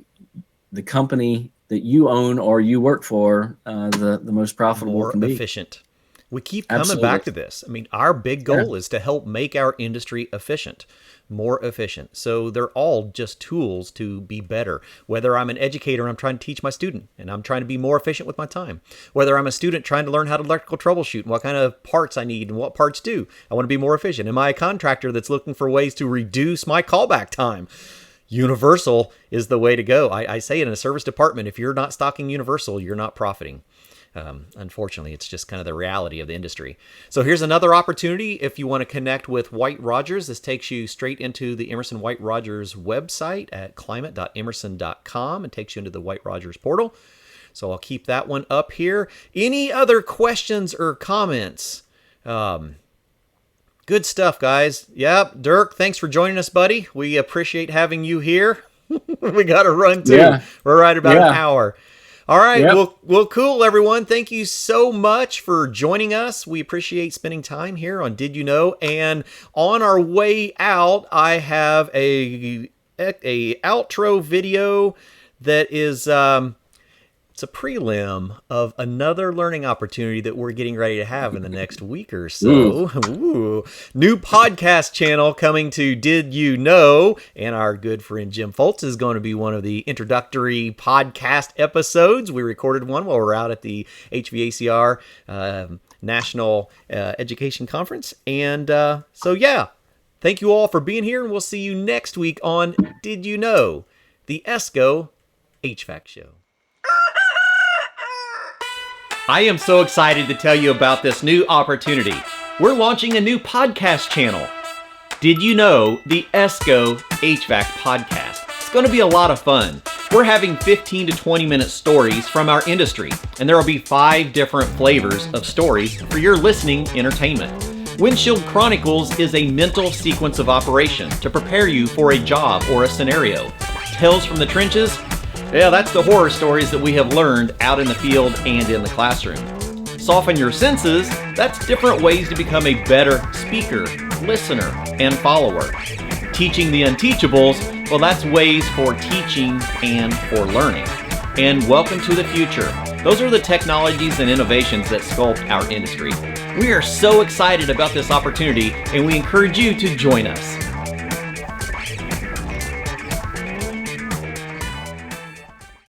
the company that you own or you work for the most profitable, more can be. efficient. We keep coming back to this. I mean, our big goal is to help make our industry efficient, more efficient. So they're all just tools to be better. Whether I'm an educator and I'm trying to teach my student and I'm trying to be more efficient with my time. Whether I'm a student trying to learn how to electrical troubleshoot and what kind of parts I need and what parts do. I want to be more efficient. Am I a contractor that's looking for ways to reduce my callback time? Universal is the way to go. I say it in a service department, if you're not stocking Universal, you're not profiting. Unfortunately, it's just kind of the reality of the industry. So here's another opportunity. If you want to connect with White Rogers, this takes you straight into the Emerson White Rogers website at climate.emerson.com and takes you into the White Rogers portal. So I'll keep that one up here. Any other questions or comments? Good stuff, guys. Yep, Dirk, thanks for joining us, buddy. We appreciate having you here. We got to run too. Yeah. We're right about an hour. All right. Yep. Well, cool, everyone. Thank you so much for joining us. We appreciate spending time here on Did You Know? And on our way out, I have a outro video that is it's a prelim of another learning opportunity that we're getting ready to have in the next week or so. Ooh. New podcast channel coming to Did You Know? And our good friend Jim Foltz is going to be one of the introductory podcast episodes. We recorded one while we were out at the HVACR National Education Conference. And thank you all for being here, and we'll see you next week on Did You Know? The ESCO HVAC Show. I am so excited to tell you about this new opportunity. We're launching a new podcast channel. Did you know? The ESCO HVAC podcast. It's going to be a lot of fun. We're having 15 to 20 minute stories from our industry, and there will be 5 different flavors of stories for your listening entertainment. Windshield Chronicles is a mental sequence of operation to prepare you for a job or a scenario. Tales from the Trenches? Yeah, that's the horror stories that we have learned out in the field and in the classroom. Soften Your Senses, that's different ways to become a better speaker, listener, and follower. Teaching the Unteachables, well, that's ways for teaching and for learning. And Welcome to the Future. Those are the technologies and innovations that sculpt our industry. We are so excited about this opportunity, and we encourage you to join us.